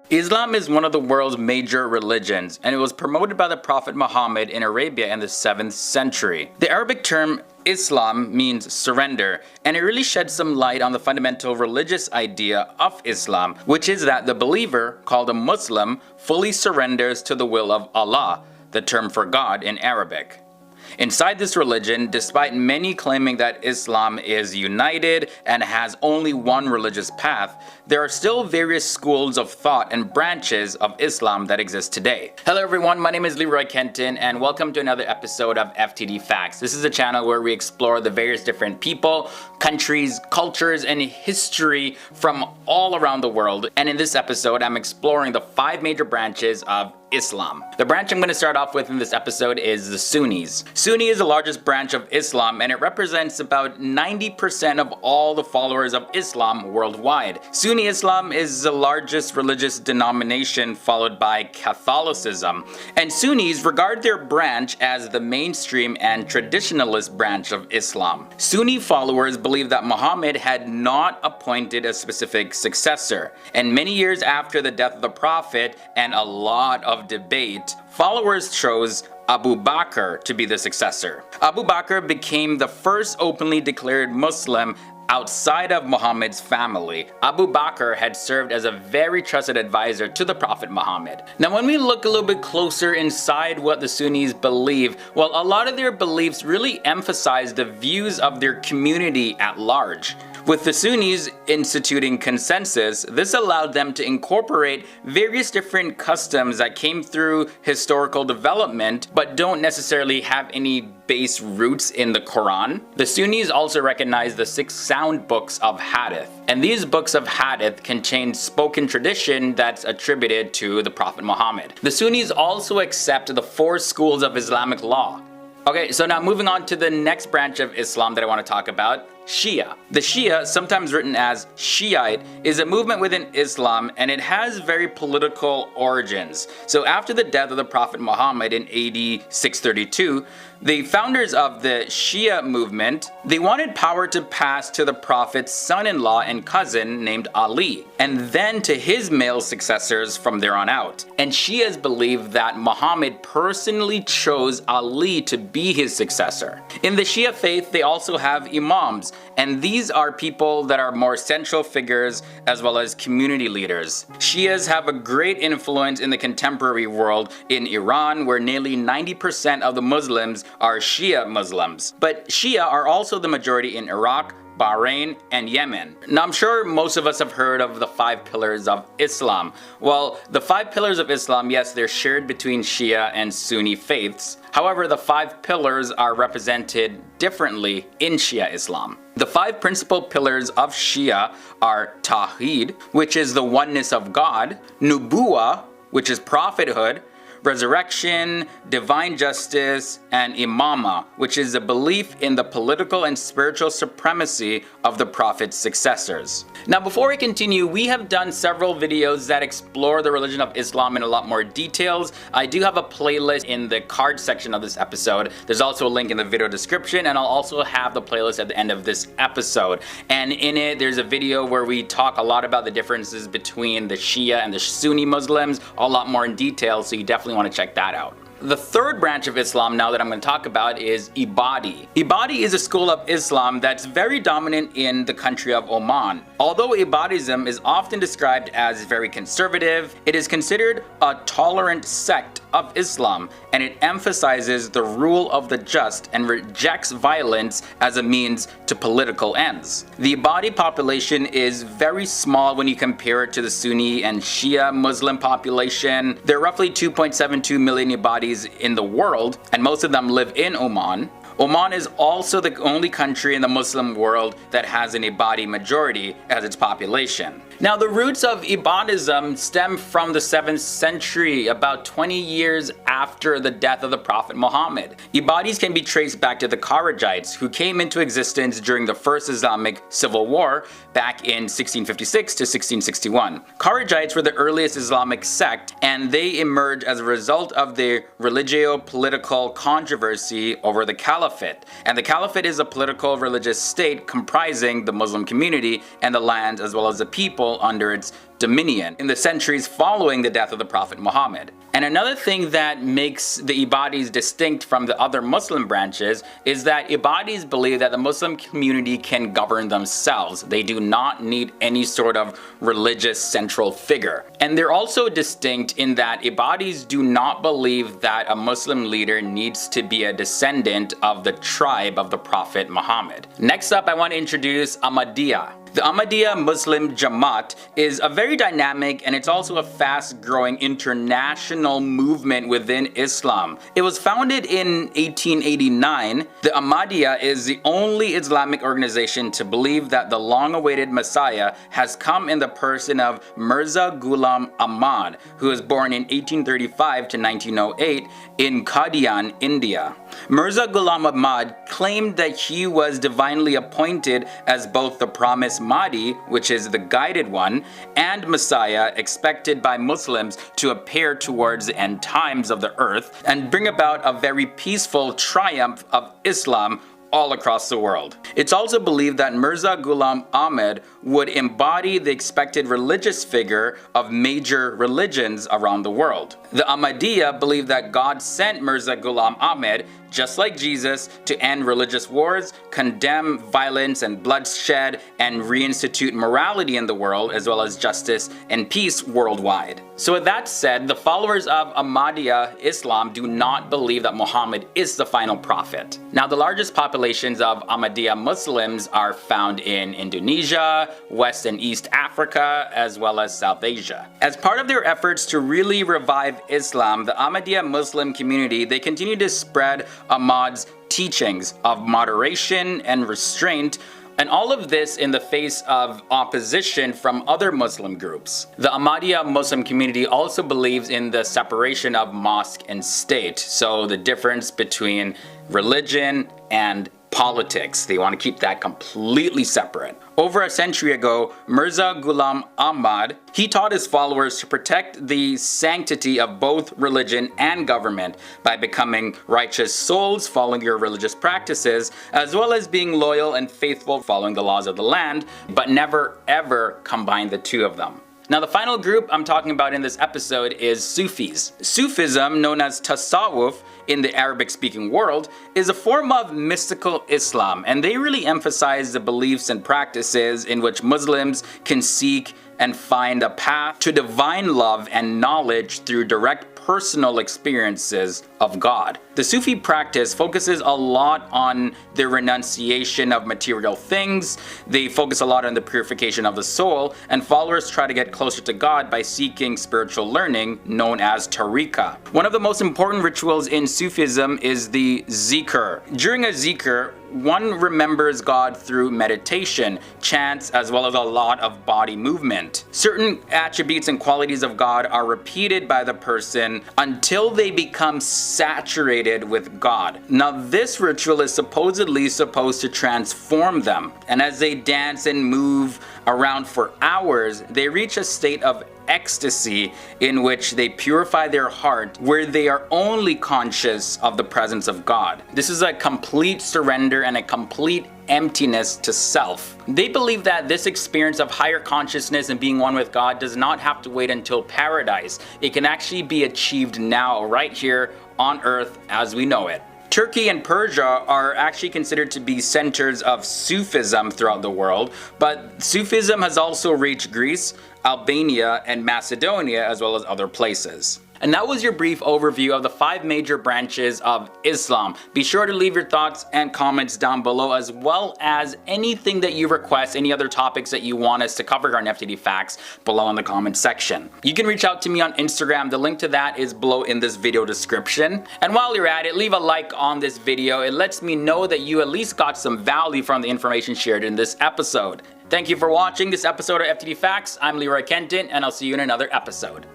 Islam is one of the world's major religions, and it was promoted by the Prophet Muhammad in Arabia in the 7th century. The Arabic term Islam means surrender, and it really sheds some light on the fundamental religious idea of Islam, which is that the believer, called a Muslim, fully surrenders to the will of Allah, the term for God in Arabic. Inside this religion, despite many claiming that Islam is united and has only one religious path, there are still various schools of thought and branches of Islam that exist today. Hello everyone, my name is Leroy Kenton and welcome to another episode of FTD Facts. This is a channel where we explore the various different people, countries, cultures, and history from all around the world. And in this episode, I'm exploring the 5 major branches of Islam. The branch I'm going to start off with in this episode is the Sunnis. Sunni is the largest branch of Islam and it represents about 90% of all the followers of Islam worldwide. Sunni Islam is the largest religious denomination, followed by Catholicism. And Sunnis regard their branch as the mainstream and traditionalist branch of Islam. Sunni followers believe that Muhammad had not appointed a specific successor. And many years after the death of the Prophet and a lot of debate, followers chose Abu Bakr to be the successor. Abu Bakr became the first openly declared Muslim outside of Muhammad's family. Abu Bakr had served as a very trusted advisor to the Prophet Muhammad. Now when we look a little bit closer inside what the Sunnis believe, well, a lot of their beliefs really emphasize the views of their community at large. With the Sunnis instituting consensus, this allowed them to incorporate various different customs that came through historical development but don't necessarily have any base roots in the Quran. The Sunnis also recognize the 6 sound books of Hadith, and these books of Hadith contain spoken tradition that's attributed to the Prophet Muhammad. The Sunnis also accept the 4 schools of Islamic law. Okay, so now moving on to the next branch of Islam that I want to talk about, Shia. The Shia, sometimes written as Shiite, is a movement within Islam and it has very political origins. So after the death of the Prophet Muhammad in AD 632, the founders of the Shia movement, they wanted power to pass to the Prophet's son-in-law and cousin named Ali, and then to his male successors from there on out. And Shias believe that Muhammad personally chose Ali to be his successor. In the Shia faith, they also have imams, and these are people that are more central figures as well as community leaders. Shias have a great influence in the contemporary world in Iran, where nearly 90% of the Muslims are Shia Muslims. But Shia are also the majority in Iraq, Bahrain, and Yemen. Now I'm sure most of us have heard of the 5 pillars of Islam. Well, the 5 pillars of Islam, yes, they're shared between Shia and Sunni faiths. However, the 5 pillars are represented differently in Shia Islam. The 5 principal pillars of Shia are tawheed, which is the oneness of God, nabuwa, which is prophethood, resurrection, divine justice, and imama, which is a belief in the political and spiritual supremacy of the Prophet's successors. Now before we continue, we have done several videos that explore the religion of Islam in a lot more details. I do have a playlist in the card section of this episode. There's also a link in the video description, and I'll also have the playlist at the end of this episode. And in it, there's a video where we talk a lot about the differences between the Shia and the Sunni Muslims, a lot more in detail, so you definitely want to check that out. The third branch of Islam now that I'm going to talk about is Ibadi. Ibadi is a school of Islam that's very dominant in the country of Oman. Although Ibadism is often described as very conservative, it is considered a tolerant sect of Islam, and it emphasizes the rule of the just and rejects violence as a means to political ends. The Ibadi population is very small when you compare it to the Sunni and Shia Muslim population. There are roughly 2.72 million Ibadis in the world, and most of them live in Oman. Oman is also the only country in the Muslim world that has an Ibadi majority as its population. Now, the roots of Ibadism stem from the 7th century, about 20 years after the death of the Prophet Muhammad. Ibadis can be traced back to the Kharijites, who came into existence during the First Islamic Civil War back in 1656 to 1661. Kharijites were the earliest Islamic sect, and they emerged as a result of the religio-political controversy over the Caliphate. And the Caliphate is a political religious state comprising the Muslim community and the lands as well as the people under its dominion in the centuries following the death of the Prophet Muhammad. And another thing that makes the Ibadis distinct from the other Muslim branches is that Ibadis believe that the Muslim community can govern themselves. They do not need any sort of religious central figure. And they're also distinct in that Ibadis do not believe that a Muslim leader needs to be a descendant of the tribe of the Prophet Muhammad. Next up, I want to introduce Ahmadiyya. The Ahmadiyya Muslim Jamaat is a very dynamic and it's also a fast-growing international movement within Islam. It was founded in 1889. The Ahmadiyya is the only Islamic organization to believe that the long-awaited Messiah has come in the person of Mirza Ghulam Ahmad, who was born in 1835 to 1908 in Qadian, India. Mirza Ghulam Ahmad claimed that he was divinely appointed as both the promised Mahdi, which is the guided one, and Messiah expected by Muslims to appear towards the end times of the earth and bring about a very peaceful triumph of Islam all across the world. It's also believed that Mirza Ghulam Ahmad would embody the expected religious figure of major religions around the world. The Ahmadiyya believe that God sent Mirza Ghulam Ahmad, just like Jesus, to end religious wars, condemn violence and bloodshed, and reinstitute morality in the world, as well as justice and peace worldwide. So with that said, the followers of Ahmadiyya Islam do not believe that Muhammad is the final prophet. Now, the largest populations of Ahmadiyya Muslims are found in Indonesia, West and East Africa, as well as South Asia. As part of their efforts to really revive Islam, the Ahmadiyya Muslim community, they continue to spread Ahmad's teachings of moderation and restraint, and all of this in the face of opposition from other Muslim groups. The Ahmadiyya Muslim community also believes in the separation of mosque and state, so the difference between religion and politics. They want to keep that completely separate. Over a century ago, Mirza Ghulam Ahmad, he taught his followers to protect the sanctity of both religion and government by becoming righteous souls following your religious practices, as well as being loyal and faithful following the laws of the land, but never ever combine the two of them. Now, the final group I'm talking about in this episode is Sufis. Sufism, known as Tasawwuf in the Arabic-speaking world, is a form of mystical Islam, and they really emphasize the beliefs and practices in which Muslims can seek and find a path to divine love and knowledge through direct personal experiences of God. The Sufi practice focuses a lot on the renunciation of material things. They focus a lot on the purification of the soul, and followers try to get closer to God by seeking spiritual learning known as tariqah. One of the most important rituals in Sufism is the zikr. During a zikr, one remembers God through meditation, chants, as well as a lot of body movement. Certain attributes and qualities of God are repeated by the person until they become saturated with God. Now, this ritual is supposedly supposed to transform them, and as they dance and move around for hours, they reach a state of ecstasy in which they purify their heart, where they are only conscious of the presence of God. This is a complete surrender and a complete emptiness to self. They believe that this experience of higher consciousness and being one with God does not have to wait until paradise. It can actually be achieved now, right here on earth as we know it. Turkey and Persia are actually considered to be centers of Sufism throughout the world, but Sufism has also reached Greece, Albania, and Macedonia, as well as other places. And that was your brief overview of the 5 major branches of Islam. Be sure to leave your thoughts and comments down below, as well as anything that you request, any other topics that you want us to cover on FTD Facts below in the comment section. You can reach out to me on Instagram. The link to that is below in this video description. And while you're at it, leave a like on this video. It lets me know that you at least got some value from the information shared in this episode. Thank you for watching this episode of FTD Facts. I'm Leroy Kenton, and I'll see you in another episode.